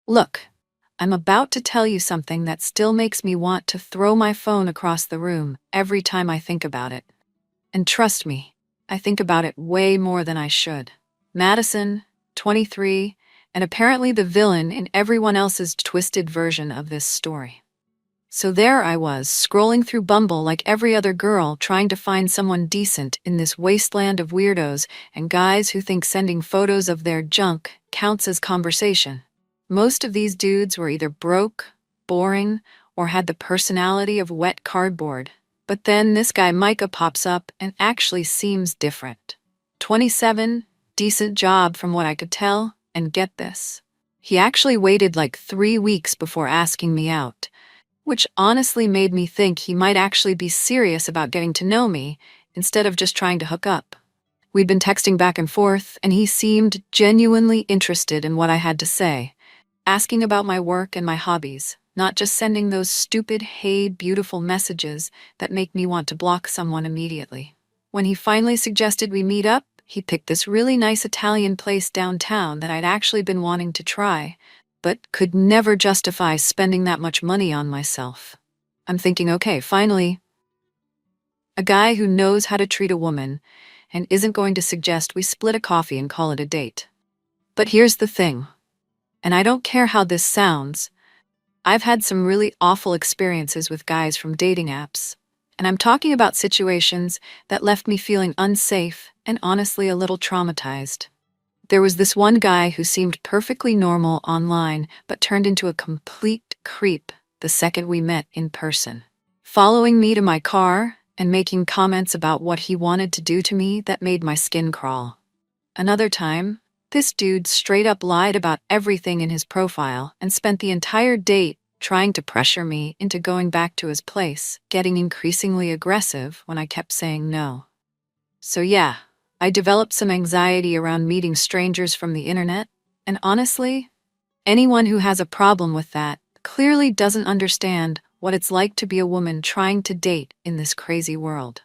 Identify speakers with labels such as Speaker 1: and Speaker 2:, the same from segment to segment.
Speaker 1: Look, I'm about to tell you something that still makes me want to throw my phone across the room every time I think about it. And trust me, I think about it way more than I should. Madison, 23, and apparently the villain in everyone else's twisted version of this story. So there I was, scrolling through Bumble like every other girl, trying to find someone decent in this wasteland of weirdos and guys who think sending photos of their junk counts as conversation. Most of these dudes were either broke, boring, or had the personality of wet cardboard. But then this guy Micah pops up and actually seems different. 27, decent job from what I could tell, and get this. He actually waited like 3 weeks before asking me out, which honestly made me think he might actually be serious about getting to know me instead of just trying to hook up. We'd been texting back and forth, and he seemed genuinely interested in what I had to say, asking about my work and my hobbies, not just sending those stupid, hey, beautiful messages that make me want to block someone immediately. When he finally suggested we meet up, he picked this really nice Italian place downtown that I'd actually been wanting to try, but could never justify spending that much money on myself. I'm thinking, okay, finally, a guy who knows how to treat a woman and isn't going to suggest we split a coffee and call it a date. But here's the thing, and I don't care how this sounds, I've had some really awful experiences with guys from dating apps, and I'm talking about situations that left me feeling unsafe and honestly a little traumatized. There was this one guy who seemed perfectly normal online, but turned into a complete creep the second we met in person. Following me to my car and making comments about what he wanted to do to me that made my skin crawl. Another time, this dude straight up lied about everything in his profile and spent the entire date trying to pressure me into going back to his place, getting increasingly aggressive when I kept saying no. So yeah, I developed some anxiety around meeting strangers from the internet, and honestly, anyone who has a problem with that clearly doesn't understand what it's like to be a woman trying to date in this crazy world.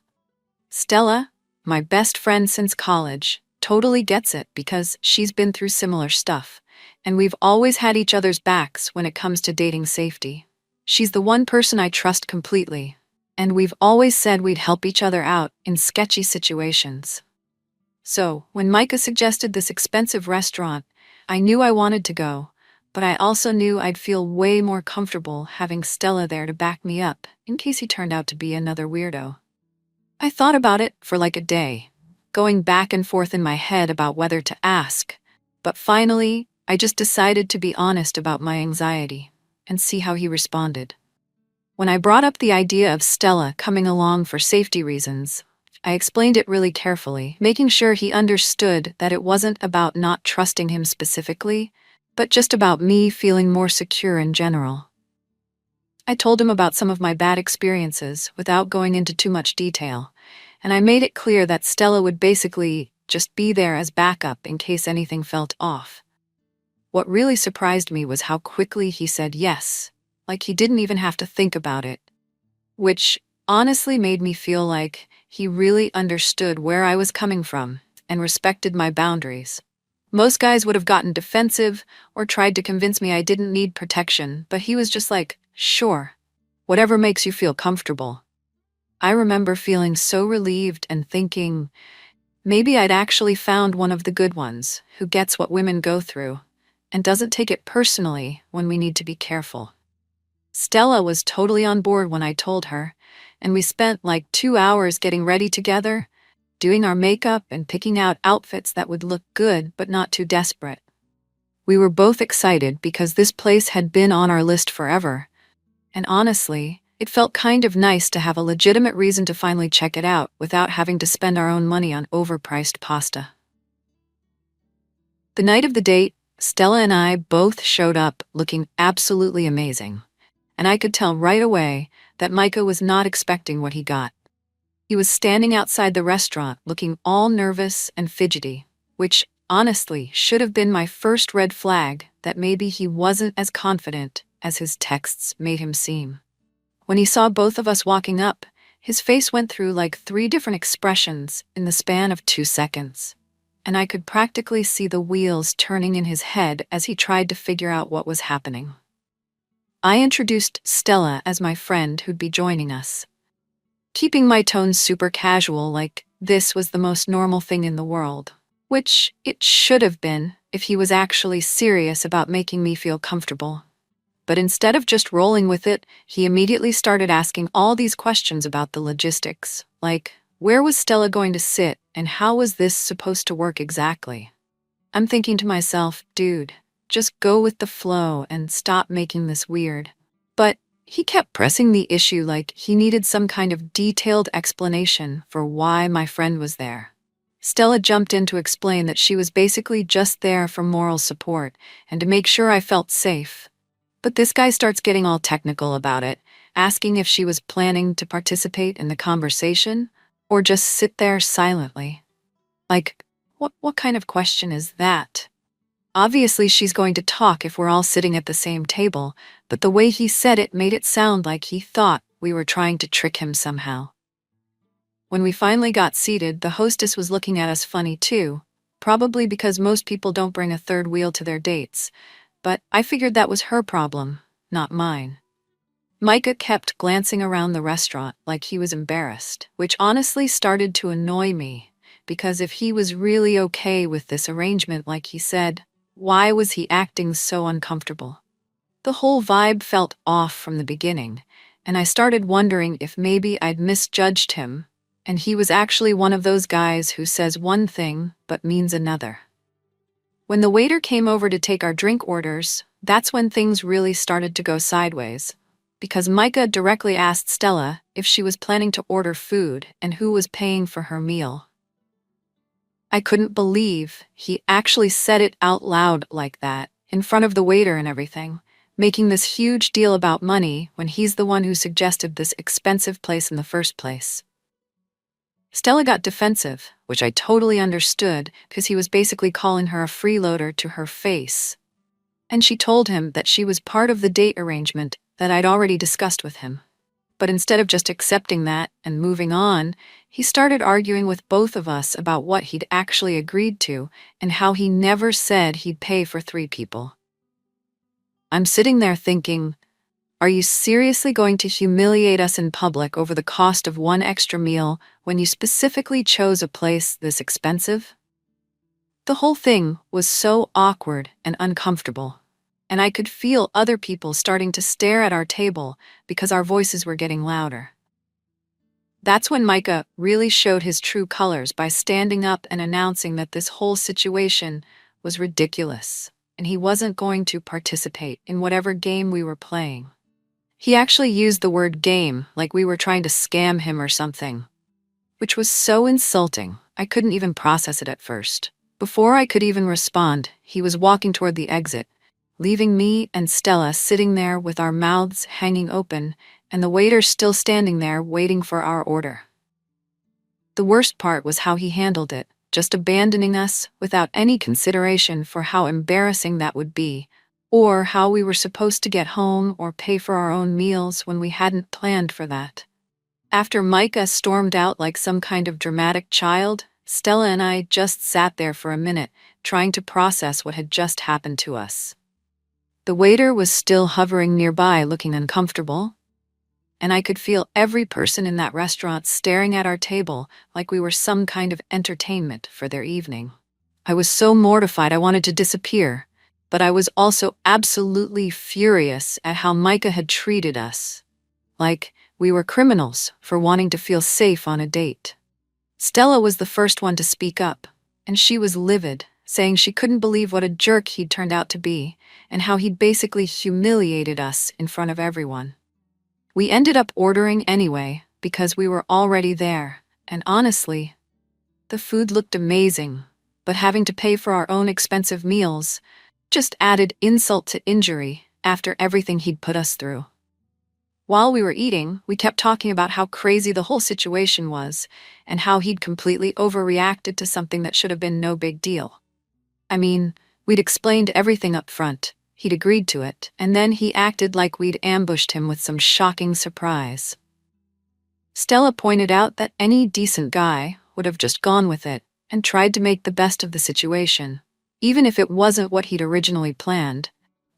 Speaker 1: Stella, my best friend since college, totally gets it because she's been through similar stuff, and we've always had each other's backs when it comes to dating safety. She's the one person I trust completely, and we've always said we'd help each other out in sketchy situations. So, when Micah suggested this expensive restaurant, I knew I wanted to go, but I also knew I'd feel way more comfortable having Stella there to back me up in case he turned out to be another weirdo. I thought about it for like a day, going back and forth in my head about whether to ask, but finally, I just decided to be honest about my anxiety and see how he responded. When I brought up the idea of Stella coming along for safety reasons, I explained it really carefully, making sure he understood that it wasn't about not trusting him specifically, but just about me feeling more secure in general. I told him about some of my bad experiences without going into too much detail, and I made it clear that Stella would basically just be there as backup in case anything felt off. What really surprised me was how quickly he said yes, like he didn't even have to think about it, which honestly made me feel like he really understood where I was coming from and respected my boundaries. Most guys would have gotten defensive or tried to convince me I didn't need protection, but he was just like, sure, whatever makes you feel comfortable. I remember feeling so relieved and thinking, maybe I'd actually found one of the good ones who gets what women go through and doesn't take it personally when we need to be careful. Stella was totally on board when I told her, and we spent like 2 hours getting ready together, doing our makeup and picking out outfits that would look good but not too desperate. We were both excited because this place had been on our list forever, and honestly, it felt kind of nice to have a legitimate reason to finally check it out without having to spend our own money on overpriced pasta. The night of the date, Stella and I both showed up looking absolutely amazing, and I could tell right away that Micah was not expecting what he got. He was standing outside the restaurant looking all nervous and fidgety, which honestly should have been my first red flag that maybe he wasn't as confident as his texts made him seem. When he saw both of us walking up, his face went through like 3 different expressions in the span of 2 seconds. and I could practically see the wheels turning in his head as he tried to figure out what was happening. I introduced Stella as my friend who'd be joining us, keeping my tone super casual, like this was the most normal thing in the world, which it should have been if he was actually serious about making me feel comfortable. But instead of just rolling with it, he immediately started asking all these questions about the logistics, like where was Stella going to sit and how was this supposed to work exactly? I'm thinking to myself, dude, just go with the flow and stop making this weird. But he kept pressing the issue like he needed some kind of detailed explanation for why my friend was there. Stella jumped in to explain that she was basically just there for moral support and to make sure I felt safe. But this guy starts getting all technical about it, asking if she was planning to participate in the conversation or just sit there silently. Like, what kind of question is that? Obviously, she's going to talk if we're all sitting at the same table, but the way he said it made it sound like he thought we were trying to trick him somehow. When we finally got seated, the hostess was looking at us funny too, probably because most people don't bring a third wheel to their dates, but I figured that was her problem, not mine. Micah kept glancing around the restaurant like he was embarrassed, which honestly started to annoy me, because if he was really okay with this arrangement like he said, why was he acting so uncomfortable? The whole vibe felt off from the beginning, and I started wondering if maybe I'd misjudged him, and he was actually one of those guys who says one thing but means another. When the waiter came over to take our drink orders, that's when things really started to go sideways, because Micah directly asked Stella if she was planning to order food and who was paying for her meal. I couldn't believe he actually said it out loud like that, in front of the waiter and everything, making this huge deal about money when he's the one who suggested this expensive place in the first place. Stella got defensive, which I totally understood because he was basically calling her a freeloader to her face. And she told him that she was part of the date arrangement that I'd already discussed with him. But instead of just accepting that and moving on, he started arguing with both of us about what he'd actually agreed to and how he never said he'd pay for 3 people. I'm sitting there thinking, are you seriously going to humiliate us in public over the cost of 1 extra meal when you specifically chose a place this expensive? The whole thing was so awkward and uncomfortable, and I could feel other people starting to stare at our table because our voices were getting louder. That's when Micah really showed his true colors by standing up and announcing that this whole situation was ridiculous, and he wasn't going to participate in whatever game we were playing. He actually used the word game like we were trying to scam him or something, which was so insulting I couldn't even process it at first. Before I could even respond, he was walking toward the exit, leaving me and Stella sitting there with our mouths hanging open and the waiter still standing there waiting for our order. The worst part was how he handled it, just abandoning us without any consideration for how embarrassing that would be, or how we were supposed to get home or pay for our own meals when we hadn't planned for that. After Micah stormed out like some kind of dramatic child, Stella and I just sat there for a minute, trying to process what had just happened to us. The waiter was still hovering nearby, looking uncomfortable, and I could feel every person in that restaurant staring at our table like we were some kind of entertainment for their evening. I was so mortified I wanted to disappear, but I was also absolutely furious at how Micah had treated us, like we were criminals for wanting to feel safe on a date. Stella was the first one to speak up, and she was livid, saying she couldn't believe what a jerk he'd turned out to be, and how he'd basically humiliated us in front of everyone. We ended up ordering anyway, because we were already there, and honestly, the food looked amazing, but having to pay for our own expensive meals just added insult to injury after everything he'd put us through. While we were eating, we kept talking about how crazy the whole situation was, and how he'd completely overreacted to something that should have been no big deal. I mean, we'd explained everything up front, he'd agreed to it, and then he acted like we'd ambushed him with some shocking surprise. Stella pointed out that any decent guy would have just gone with it, and tried to make the best of the situation, even if it wasn't what he'd originally planned.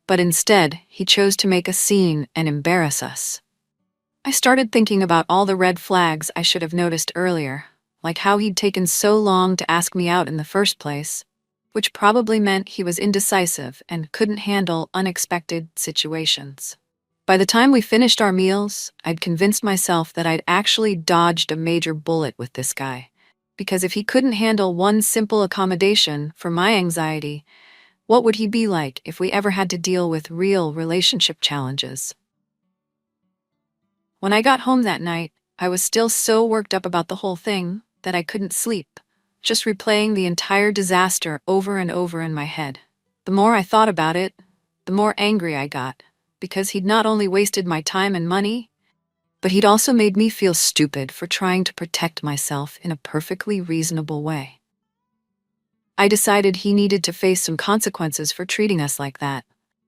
Speaker 1: But instead, he chose to make a scene and embarrass us. I started thinking about all the red flags I should have noticed earlier, like how he'd taken so long to ask me out in the first place, which probably meant he was indecisive and couldn't handle unexpected situations. By the time we finished our meals, I'd convinced myself that I'd actually dodged a major bullet with this guy, because if he couldn't handle one simple accommodation for my anxiety, what would he be like if we ever had to deal with real relationship challenges? When I got home that night, I was still so worked up about the whole thing that I couldn't sleep, just replaying the entire disaster over and over in my head. The more I thought about it, the more angry I got, because he'd not only wasted my time and money, but he'd also made me feel stupid for trying to protect myself in a perfectly reasonable way. I decided he needed to face some consequences for treating us like that.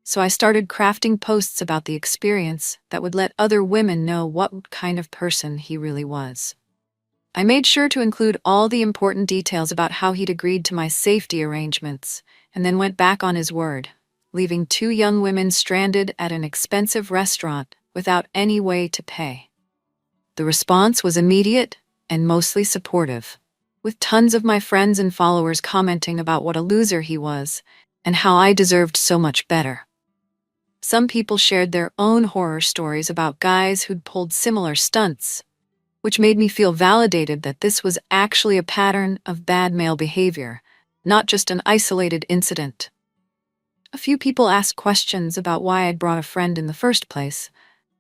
Speaker 1: So I started crafting posts about the experience that would let other women know what kind of person he really was. I made sure to include all the important details about how he'd agreed to my safety arrangements, and then went back on his word, leaving 2 young women stranded at an expensive restaurant without any way to pay. The response was immediate and mostly supportive, with tons of my friends and followers commenting about what a loser he was and how I deserved so much better. Some people shared their own horror stories about guys who'd pulled similar stunts, which made me feel validated that this was actually a pattern of bad male behavior, not just an isolated incident. A few people asked questions about why I'd brought a friend in the first place,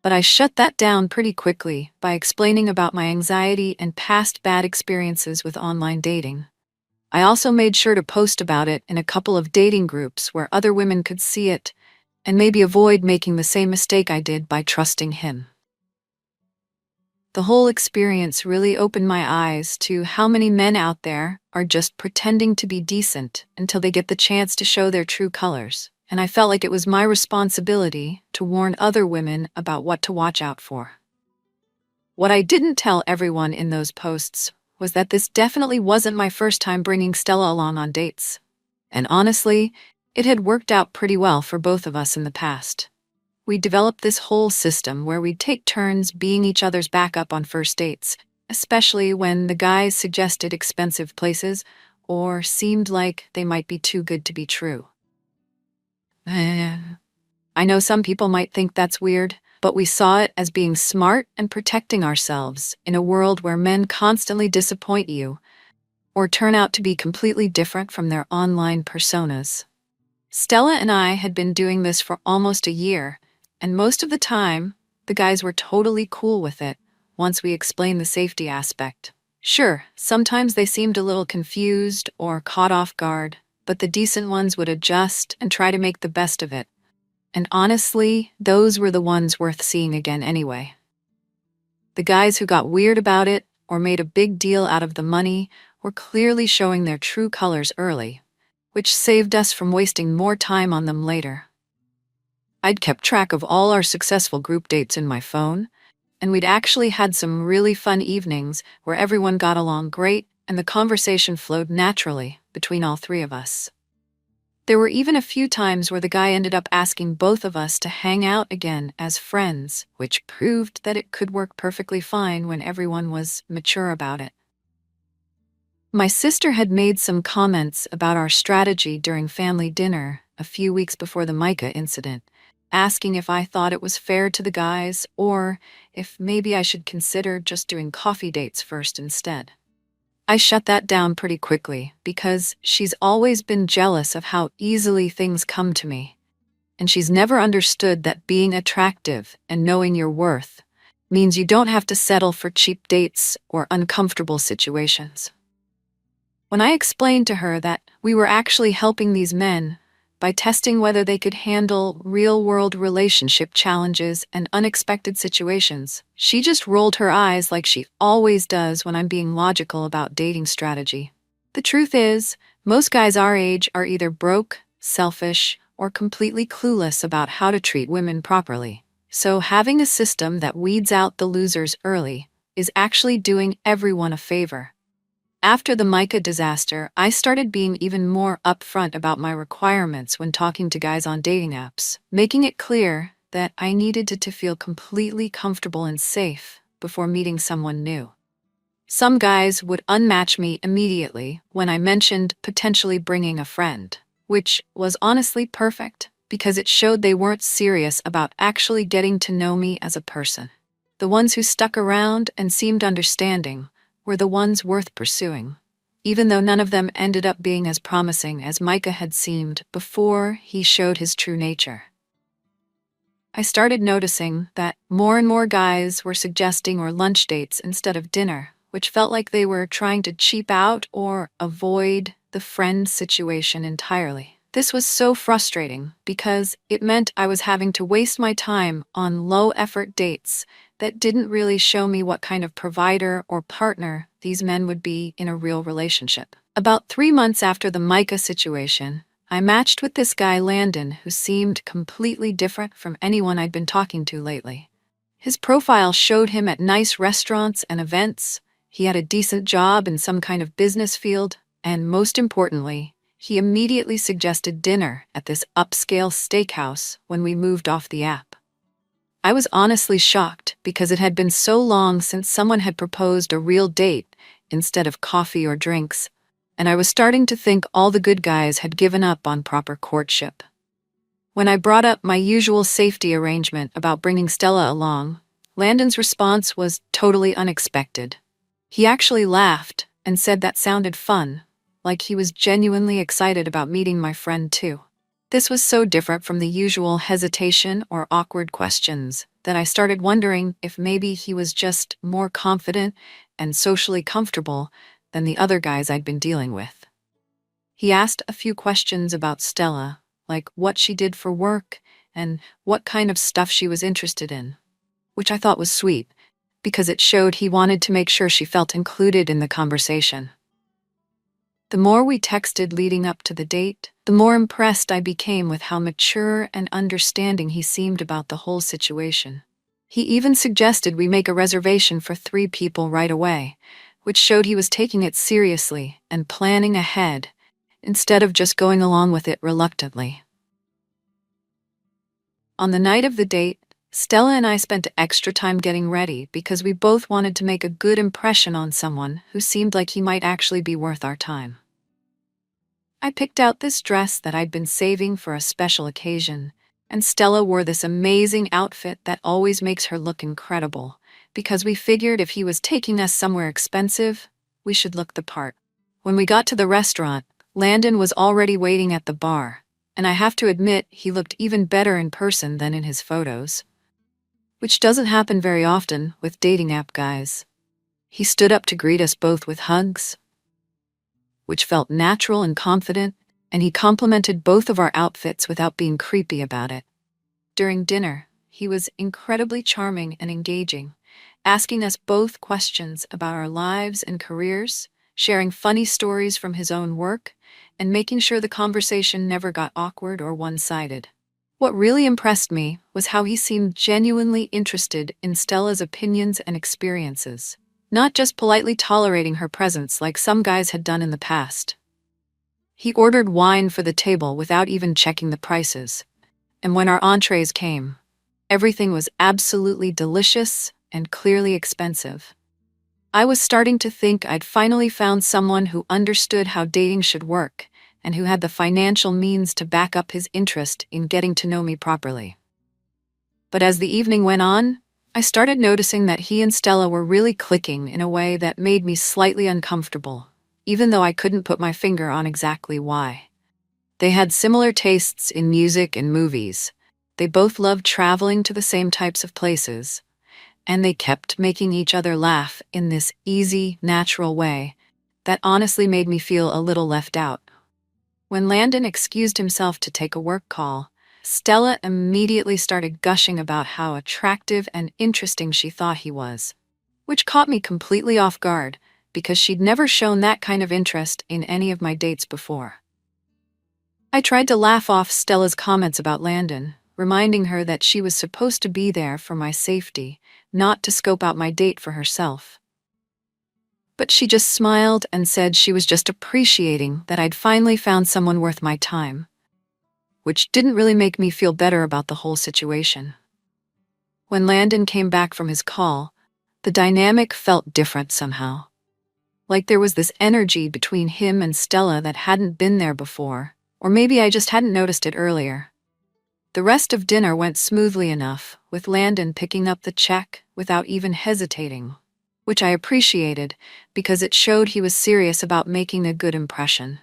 Speaker 1: but I shut that down pretty quickly by explaining about my anxiety and past bad experiences with online dating. I also made sure to post about it in a couple of dating groups where other women could see it and maybe avoid making the same mistake I did by trusting him. The whole experience really opened my eyes to how many men out there are just pretending to be decent until they get the chance to show their true colors, and I felt like it was my responsibility to warn other women about what to watch out for. What I didn't tell everyone in those posts was that this definitely wasn't my first time bringing Stella along on dates. And honestly, it had worked out pretty well for both of us in the past. We developed this whole system where we'd take turns being each other's backup on first dates, especially when the guys suggested expensive places or seemed like they might be too good to be true. I know some people might think that's weird, but we saw it as being smart and protecting ourselves in a world where men constantly disappoint you or turn out to be completely different from their online personas. Stella and I had been doing this for almost a year, and most of the time, the guys were totally cool with it once we explained the safety aspect. Sure, sometimes they seemed a little confused or caught off guard, but the decent ones would adjust and try to make the best of it. And honestly, those were the ones worth seeing again anyway. The guys who got weird about it or made a big deal out of the money were clearly showing their true colors early, which saved us from wasting more time on them later. I'd kept track of all our successful group dates in my phone, and we'd actually had some really fun evenings where everyone got along great and the conversation flowed naturally between all 3 of us. There were even a few times where the guy ended up asking both of us to hang out again as friends, which proved that it could work perfectly fine when everyone was mature about it. My sister had made some comments about our strategy during family dinner a few weeks before the Micah incident, asking if I thought it was fair to the guys or if maybe I should consider just doing coffee dates first instead. I shut that down pretty quickly because she's always been jealous of how easily things come to me, and she's never understood that being attractive and knowing your worth means you don't have to settle for cheap dates or uncomfortable situations. When I explained to her that we were actually helping these men by testing whether they could handle real-world relationship challenges and unexpected situations, she just rolled her eyes like she always does when I'm being logical about dating strategy. The truth is, most guys our age are either broke, selfish, or completely clueless about how to treat women properly. So having a system that weeds out the losers early is actually doing everyone a favor. After the Micah disaster, I started being even more upfront about my requirements when talking to guys on dating apps, making it clear that I needed to feel completely comfortable and safe before meeting someone new. Some guys would unmatch me immediately when I mentioned potentially bringing a friend, which was honestly perfect because it showed they weren't serious about actually getting to know me as a person. The ones who stuck around and seemed understanding were the ones worth pursuing, even though none of them ended up being as promising as Micah had seemed before he showed his true nature. I started noticing that more and more guys were suggesting lunch dates instead of dinner, which felt like they were trying to cheap out or avoid the friend situation entirely. This was so frustrating because it meant I was having to waste my time on low-effort dates that didn't really show me what kind of provider or partner these men would be in a real relationship. About 3 months after the Micah situation, I matched with this guy Landon, who seemed completely different from anyone I'd been talking to lately. His profile showed him at nice restaurants and events, he had a decent job in some kind of business field, and most importantly, he immediately suggested dinner at this upscale steakhouse when we moved off the app. I was honestly shocked because it had been so long since someone had proposed a real date instead of coffee or drinks, and I was starting to think all the good guys had given up on proper courtship. When I brought up my usual safety arrangement about bringing Stella along, Landon's response was totally unexpected. He actually laughed and said that sounded fun, like he was genuinely excited about meeting my friend too. This was so different from the usual hesitation or awkward questions that I started wondering if maybe he was just more confident and socially comfortable than the other guys I'd been dealing with. He asked a few questions about Stella, like what she did for work and what kind of stuff she was interested in, which I thought was sweet because it showed he wanted to make sure she felt included in the conversation. The more we texted leading up to the date, the more impressed I became with how mature and understanding he seemed about the whole situation. He even suggested we make a reservation for 3 people right away, which showed he was taking it seriously and planning ahead, instead of just going along with it reluctantly. On the night of the date, Stella and I spent extra time getting ready because we both wanted to make a good impression on someone who seemed like he might actually be worth our time. I picked out this dress that I'd been saving for a special occasion, and Stella wore this amazing outfit that always makes her look incredible, because we figured if he was taking us somewhere expensive, we should look the part. When we got to the restaurant, Landon was already waiting at the bar, and I have to admit he looked even better in person than in his photos, which doesn't happen very often with dating app guys. He stood up to greet us both with hugs, which felt natural and confident, and he complimented both of our outfits without being creepy about it. During dinner, he was incredibly charming and engaging, asking us both questions about our lives and careers, sharing funny stories from his own work, and making sure the conversation never got awkward or one-sided. What really impressed me was how he seemed genuinely interested in Stella's opinions and experiences, not just politely tolerating her presence like some guys had done in the past. He ordered wine for the table without even checking the prices, and when our entrees came, everything was absolutely delicious and clearly expensive. I was starting to think I'd finally found someone who understood how dating should work and who had the financial means to back up his interest in getting to know me properly. But as the evening went on, I started noticing that he and Stella were really clicking in a way that made me slightly uncomfortable, even though I couldn't put my finger on exactly why. They had similar tastes in music and movies. They both loved traveling to the same types of places, and they kept making each other laugh in this easy, natural way that honestly made me feel a little left out. When Landon excused himself to take a work call, Stella immediately started gushing about how attractive and interesting she thought he was, which caught me completely off guard because she'd never shown that kind of interest in any of my dates before. I tried to laugh off Stella's comments about Landon, reminding her that she was supposed to be there for my safety, not to scope out my date for herself. But she just smiled and said she was just appreciating that I'd finally found someone worth my time, which didn't really make me feel better about the whole situation. When Landon came back from his call, the dynamic felt different somehow. Like there was this energy between him and Stella that hadn't been there before, or maybe I just hadn't noticed it earlier. The rest of dinner went smoothly enough, with Landon picking up the check without even hesitating, which I appreciated because it showed he was serious about making a good impression.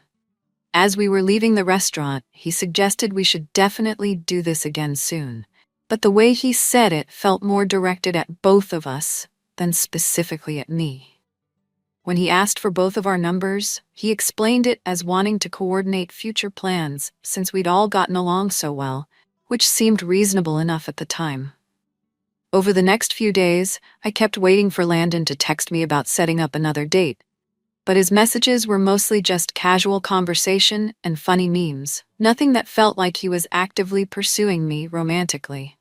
Speaker 1: As we were leaving the restaurant, he suggested we should definitely do this again soon, but the way he said it felt more directed at both of us than specifically at me. When he asked for both of our numbers, he explained it as wanting to coordinate future plans since we'd all gotten along so well, which seemed reasonable enough at the time. Over the next few days, I kept waiting for Landon to text me about setting up another date, but his messages were mostly just casual conversation and funny memes, nothing that felt like he was actively pursuing me romantically.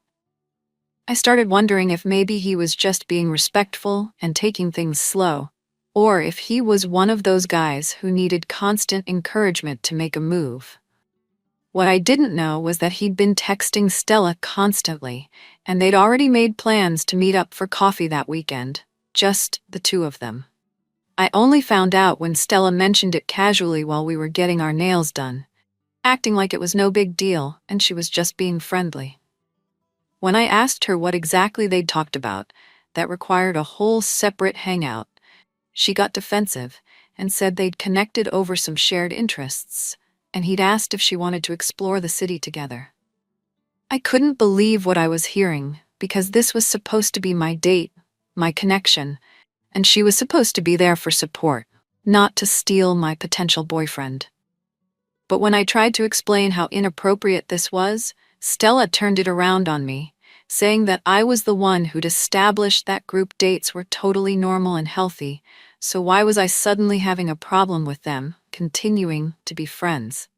Speaker 1: I started wondering if maybe he was just being respectful and taking things slow, or if he was one of those guys who needed constant encouragement to make a move. What I didn't know was that he'd been texting Stella constantly, and they'd already made plans to meet up for coffee that weekend, just the two of them. I only found out when Stella mentioned it casually while we were getting our nails done, acting like it was no big deal and she was just being friendly. When I asked her what exactly they'd talked about, that required a whole separate hangout, she got defensive and said they'd connected over some shared interests, and he'd asked if she wanted to explore the city together. I couldn't believe what I was hearing, because this was supposed to be my date, my connection, and she was supposed to be there for support, not to steal my potential boyfriend. But when I tried to explain how inappropriate this was, Stella turned it around on me, saying that I was the one who'd established that group dates were totally normal and healthy, so why was I suddenly having a problem with them, continuing to be friends?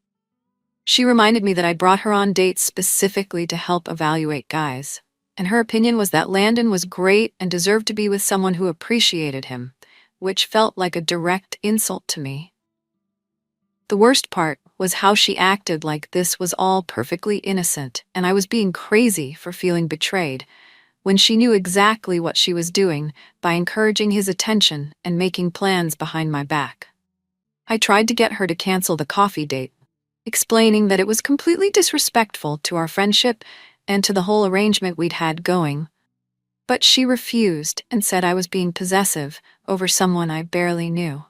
Speaker 1: She reminded me that I brought her on dates specifically to help evaluate guys, and her opinion was that Landon was great and deserved to be with someone who appreciated him, which felt like a direct insult to me. The worst part was how she acted like this was all perfectly innocent and I was being crazy for feeling betrayed, when she knew exactly what she was doing by encouraging his attention and making plans behind my back. I tried to get her to cancel the coffee date, explaining that it was completely disrespectful to our friendship and to the whole arrangement we'd had going, but she refused and said I was being possessive over someone I barely knew.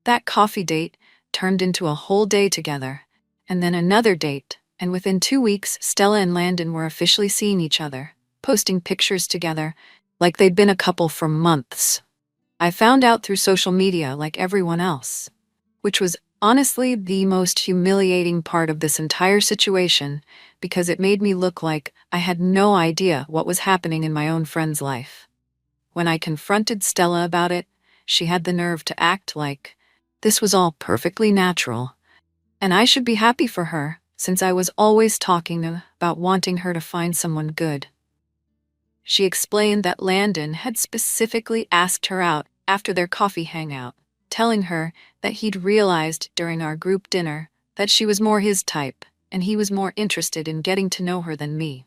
Speaker 1: That coffee date turned into a whole day together, and then another date, and within 2 weeks, Stella and Landon were officially seeing each other, posting pictures together, like they'd been a couple for months. I found out through social media like everyone else, which was honestly the most humiliating part of this entire situation because it made me look like I had no idea what was happening in my own friend's life. When I confronted Stella about it, she had the nerve to act like this was all perfectly natural, and I should be happy for her since I was always talking about wanting her to find someone good. She explained that Landon had specifically asked her out after their coffee hangout, telling her that he'd realized during our group dinner that she was more his type and he was more interested in getting to know her than me.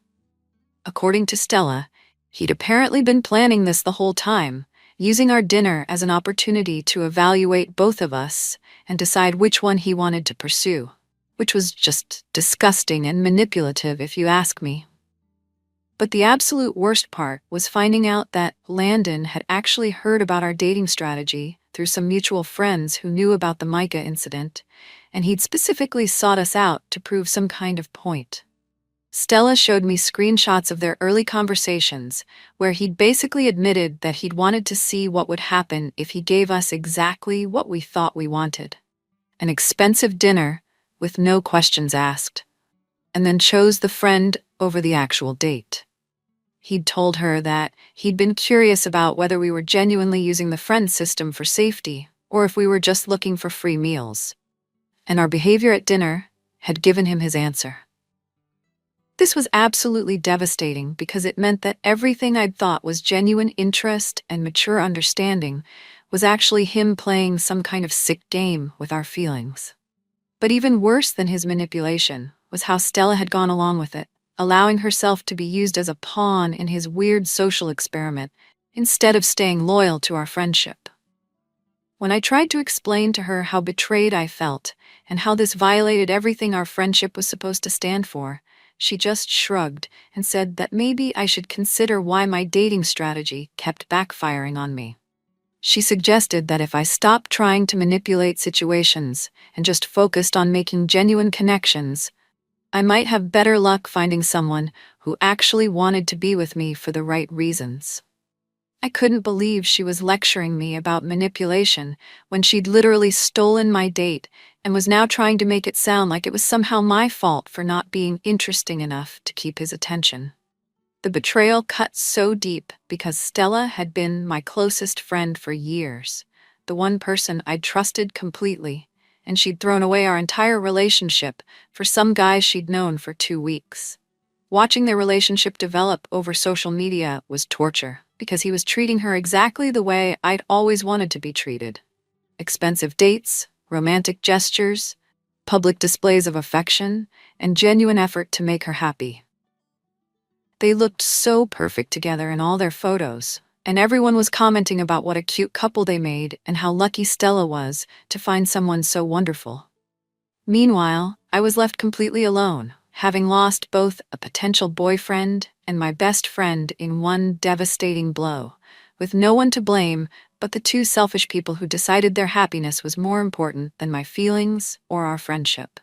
Speaker 1: According to Stella, he'd apparently been planning this the whole time, using our dinner as an opportunity to evaluate both of us and decide which one he wanted to pursue, which was just disgusting and manipulative if you ask me. But the absolute worst part was finding out that Landon had actually heard about our dating strategy through some mutual friends who knew about the Micah incident, and he'd specifically sought us out to prove some kind of point. Stella showed me screenshots of their early conversations, where he'd basically admitted that he'd wanted to see what would happen if he gave us exactly what we thought we wanted. An expensive dinner, with no questions asked, and then chose the friend over the actual date. He'd told her that he'd been curious about whether we were genuinely using the friend system for safety, or if we were just looking for free meals. And our behavior at dinner had given him his answer. This was absolutely devastating because it meant that everything I'd thought was genuine interest and mature understanding was actually him playing some kind of sick game with our feelings. But even worse than his manipulation was how Stella had gone along with it, allowing herself to be used as a pawn in his weird social experiment instead of staying loyal to our friendship. When I tried to explain to her how betrayed I felt and how this violated everything our friendship was supposed to stand for, she just shrugged and said that maybe I should consider why my dating strategy kept backfiring on me. She suggested that if I stopped trying to manipulate situations and just focused on making genuine connections, I might have better luck finding someone who actually wanted to be with me for the right reasons. I couldn't believe she was lecturing me about manipulation when she'd literally stolen my date and was now trying to make it sound like it was somehow my fault for not being interesting enough to keep his attention. The betrayal cut so deep because Stella had been my closest friend for years, the one person I'd trusted completely, and she'd thrown away our entire relationship for some guy she'd known for 2 weeks. Watching their relationship develop over social media was torture because he was treating her exactly the way I'd always wanted to be treated. Expensive dates, romantic gestures, public displays of affection, and genuine effort to make her happy. They looked so perfect together in all their photos, and everyone was commenting about what a cute couple they made and how lucky Stella was to find someone so wonderful. Meanwhile, I was left completely alone, having lost both a potential boyfriend and my best friend in one devastating blow, with no one to blame but the two selfish people who decided their happiness was more important than my feelings or our friendship.